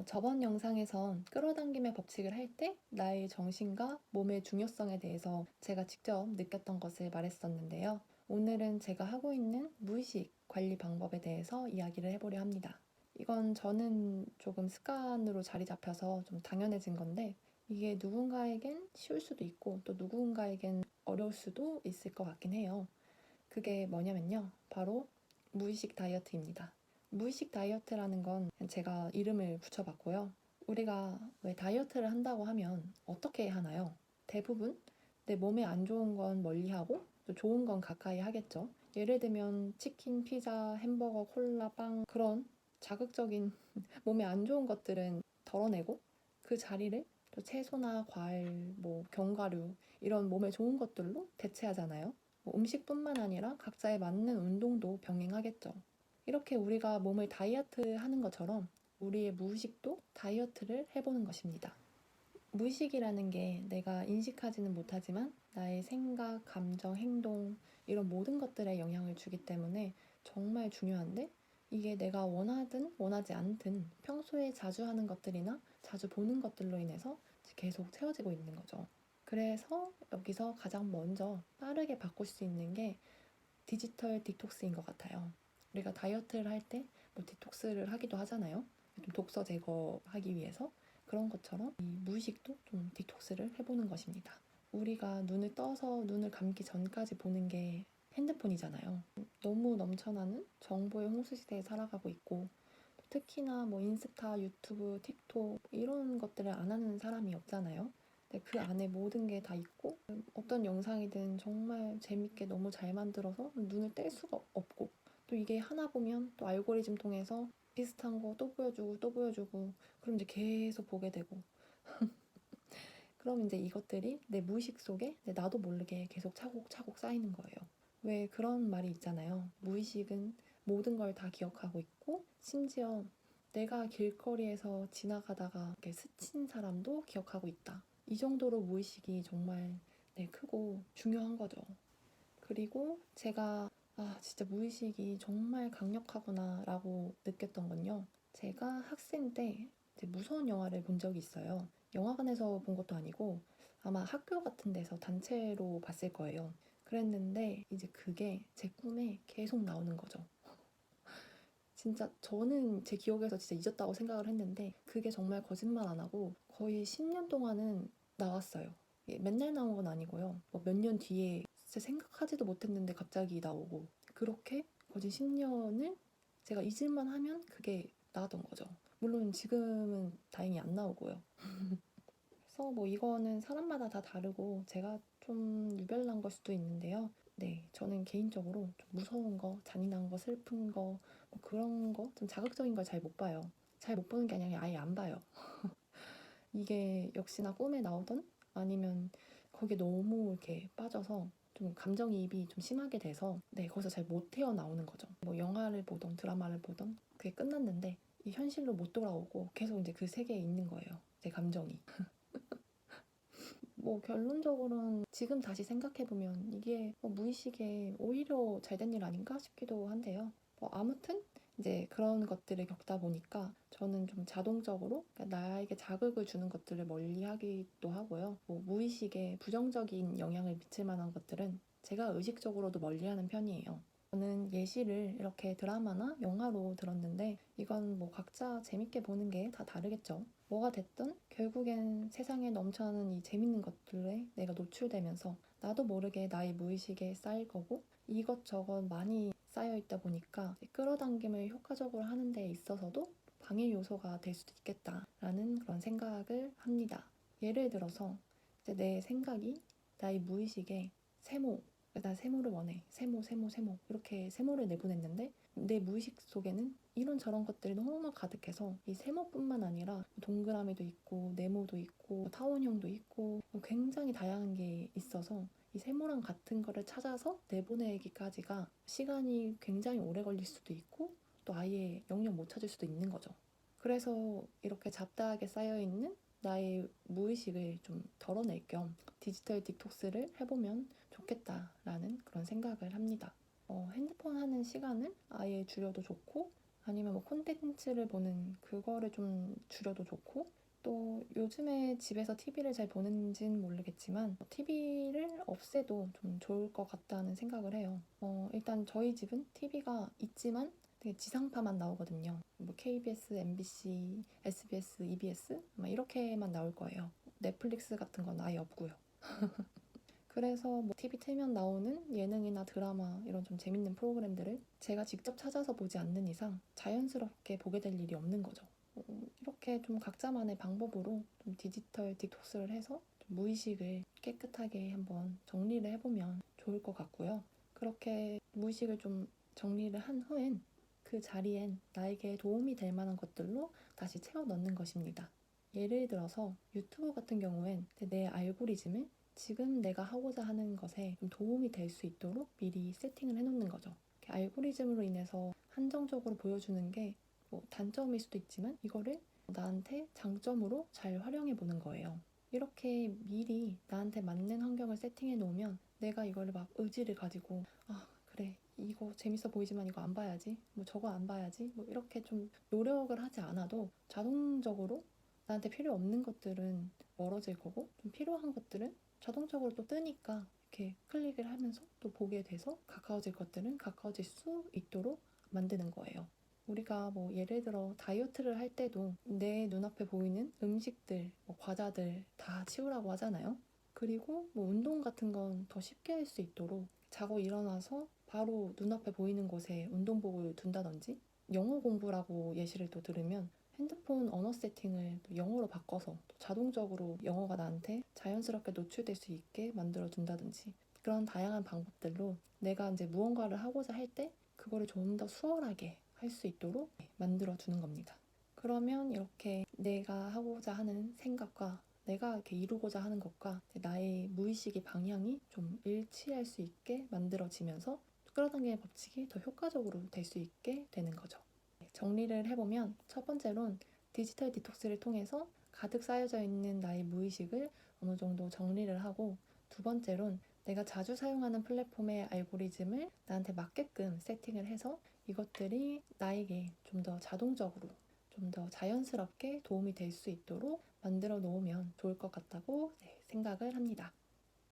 저번 영상에선 끌어당김의 법칙을 할 때 나의 정신과 몸의 중요성에 대해서 제가 직접 느꼈던 것을 말했었는데요. 오늘은 제가 하고 있는 무의식 관리 방법에 대해서 이야기를 해보려 합니다. 이건 저는 조금 습관으로 자리 잡혀서 좀 당연해진 건데 이게 누군가에겐 쉬울 수도 있고 또 누군가에겐 어려울 수도 있을 것 같긴 해요. 그게 뭐냐면요. 바로 무의식 다이어트입니다. 무의식 다이어트라는 건 제가 이름을 붙여봤고요. 우리가 왜 다이어트를 한다고 하면 어떻게 하나요? 대부분 내 몸에 안 좋은 건 멀리하고 또 좋은 건 가까이 하겠죠. 예를 들면 치킨, 피자, 햄버거, 콜라, 빵 그런 자극적인 몸에 안 좋은 것들은 덜어내고 그 자리를 또 채소나 과일, 견과류 이런 몸에 좋은 것들로 대체하잖아요. 음식뿐만 아니라 각자에 맞는 운동도 병행하겠죠. 이렇게 우리가 몸을 다이어트 하는 것처럼 우리의 무의식도 다이어트를 해보는 것입니다. 무의식이라는 게 내가 인식하지는 못하지만 나의 생각, 감정, 행동 이런 모든 것들에 영향을 주기 때문에 정말 중요한데 이게 내가 원하든 원하지 않든 평소에 자주 하는 것들이나 자주 보는 것들로 인해서 계속 채워지고 있는 거죠. 그래서 여기서 가장 먼저 빠르게 바꿀 수 있는 게 디지털 디톡스인 것 같아요. 우리가 다이어트를 할 때 디톡스를 하기도 하잖아요. 좀 독서 제거하기 위해서. 그런 것처럼 이 무의식도 좀 디톡스를 해보는 것입니다. 우리가 눈을 떠서 눈을 감기 전까지 보는 게 핸드폰이잖아요. 너무 넘쳐나는 정보의 홍수 시대에 살아가고 있고 특히나 인스타, 유튜브, 틱톡 이런 것들을 안 하는 사람이 없잖아요. 근데 그 안에 모든 게 다 있고 어떤 영상이든 정말 재밌게 너무 잘 만들어서 눈을 뗄 수가 없고 또 이게 하나 보면 또 알고리즘 통해서 비슷한 거 또 보여주고 또 보여주고 그럼 이제 계속 보게 되고 그럼 이제 이것들이 내 무의식 속에 나도 모르게 계속 차곡차곡 쌓이는 거예요. 왜 그런 말이 있잖아요. 무의식은 모든 걸 다 기억하고 있고 심지어 내가 길거리에서 지나가다가 이렇게 스친 사람도 기억하고 있다. 이 정도로 무의식이 정말 크고 중요한 거죠. 그리고 제가 진짜 무의식이 정말 강력하구나 라고 느꼈던 건요. 제가 학생 때 이제 무서운 영화를 본 적이 있어요. 영화관에서 본 것도 아니고 아마 학교 같은 데서 단체로 봤을 거예요. 그랬는데 이제 그게 제 꿈에 계속 나오는 거죠. 진짜 저는 제 기억에서 진짜 잊었다고 생각을 했는데 그게 정말 거짓말 안 하고 거의 10년 동안은 나왔어요. 맨날 나온 건 아니고요. 몇 년 뒤에 진짜 생각하지도 못했는데 갑자기 나오고 그렇게 거진 10년을 제가 잊을만 하면 그게 나왔던 거죠. 물론 지금은 다행히 안 나오고요. 그래서 이거는 사람마다 다 다르고 제가 좀 유별난 걸 수도 있는데요. 네, 저는 개인적으로 좀 무서운 거, 잔인한 거, 슬픈 거, 그런 거, 좀 자극적인 걸 잘 못 봐요. 잘 못 보는 게 아니라 아예 안 봐요. 이게 역시나 꿈에 나오던 아니면 거기에 너무 이렇게 빠져서 좀 감정이입이 좀 심하게 돼서 거기서 잘 못 헤어나오는 거죠. 영화를 보던 드라마를 보던 그게 끝났는데 이 현실로 못 돌아오고 계속 이제 그 세계에 있는 거예요. 제 감정이. 결론적으로는 지금 다시 생각해보면 이게 무의식에 오히려 잘된 일 아닌가 싶기도 한데요. 아무튼 이제 그런 것들을 겪다 보니까 저는 좀 자동적으로 나에게 자극을 주는 것들을 멀리 하기도 하고요. 무의식에 부정적인 영향을 미칠 만한 것들은 제가 의식적으로도 멀리하는 편이에요. 저는 예시를 이렇게 드라마나 영화로 들었는데 이건 각자 재밌게 보는 게 다 다르겠죠. 뭐가 됐든 결국엔 세상에 넘쳐나는 이 재밌는 것들에 내가 노출되면서 나도 모르게 나의 무의식에 쌓일 거고 이것저것 많이 쌓여 있다 보니까 끌어당김을 효과적으로 하는 데 있어서도 방해 요소가 될 수도 있겠다라는 그런 생각을 합니다. 예를 들어서 이제 내 생각이 나의 무의식에 세모 나 세모를 원해. 세모 이렇게 세모를 내보냈는데 내 무의식 속에는 이런저런 것들이 너무 가득해서 이 세모뿐만 아니라 동그라미도 있고 네모도 있고 타원형도 있고 굉장히 다양한 게 있어서 이 세모랑 같은 거를 찾아서 내보내기까지가 시간이 굉장히 오래 걸릴 수도 있고 또 아예 영영 못 찾을 수도 있는 거죠. 그래서 이렇게 잡다하게 쌓여있는 나의 무의식을 좀 덜어낼 겸 디지털 디톡스를 해보면 좋겠다라는 그런 생각을 합니다. 핸드폰 하는 시간을 아예 줄여도 좋고 아니면 뭐 콘텐츠를 보는 그거를 좀 줄여도 좋고, 또 요즘에 집에서 TV를 잘 보는지는 모르겠지만 TV를 없애도 좀 좋을 것 같다는 생각을 해요. 일단 저희 집은 TV가 있지만 되게 지상파만 나오거든요. 뭐 KBS, MBC, SBS, EBS 막 이렇게만 나올 거예요. 넷플릭스 같은 건 아예 없고요. 그래서 뭐 TV 틀면 나오는 예능이나 드라마 이런 좀 재밌는 프로그램들을 제가 직접 찾아서 보지 않는 이상 자연스럽게 보게 될 일이 없는 거죠. 이렇게 좀 각자만의 방법으로 좀 디지털 디톡스를 해서 좀 무의식을 깨끗하게 한번 정리를 해보면 좋을 것 같고요. 그렇게 무의식을 좀 정리를 한 후엔 그 자리엔 나에게 도움이 될 만한 것들로 다시 채워 넣는 것입니다. 예를 들어서 유튜브 같은 경우엔 내 알고리즘을 지금 내가 하고자 하는 것에 좀 도움이 될 수 있도록 미리 세팅을 해놓는 거죠. 알고리즘으로 인해서 한정적으로 보여주는 게 뭐 단점일 수도 있지만 이거를 나한테 장점으로 잘 활용해 보는 거예요. 이렇게 미리 나한테 맞는 환경을 세팅해 놓으면 내가 이거를 막 의지를 가지고 그래 이거 재밌어 보이지만 이거 안 봐야지 뭐 저거 안 봐야지 뭐 이렇게 좀 노력을 하지 않아도 자동적으로 나한테 필요 없는 것들은 멀어질 거고 좀 필요한 것들은 자동적으로 또 뜨니까 이렇게 클릭을 하면서 또 보게 돼서 가까워질 것들은 가까워질 수 있도록 만드는 거예요. 우리가 뭐 예를 들어 다이어트를 할 때도 내 눈앞에 보이는 음식들, 뭐 과자들 다 치우라고 하잖아요. 그리고 뭐 운동 같은 건 더 쉽게 할 수 있도록 자고 일어나서 바로 눈앞에 보이는 곳에 운동복을 둔다든지 영어 공부라고 예시를 또 들으면 핸드폰 언어 세팅을 또 영어로 바꿔서 또 자동적으로 영어가 나한테 자연스럽게 노출될 수 있게 만들어 둔다든지 그런 다양한 방법들로 내가 이제 무언가를 하고자 할 때 그거를 좀 더 수월하게 할 수 있도록 만들어 주는 겁니다. 그러면 이렇게 내가 하고자 하는 생각과 내가 이렇게 이루고자 하는 것과 나의 무의식의 방향이 좀 일치할 수 있게 만들어지면서 끌어당기는 법칙이 더 효과적으로 될 수 있게 되는 거죠. 정리를 해보면 첫 번째로는 디지털 디톡스를 통해서 가득 쌓여져 있는 나의 무의식을 어느 정도 정리를 하고, 두 번째로는 내가 자주 사용하는 플랫폼의 알고리즘을 나한테 맞게끔 세팅을 해서 이것들이 나에게 좀 더 자동적으로 좀 더 자연스럽게 도움이 될 수 있도록 만들어 놓으면 좋을 것 같다고 생각을 합니다.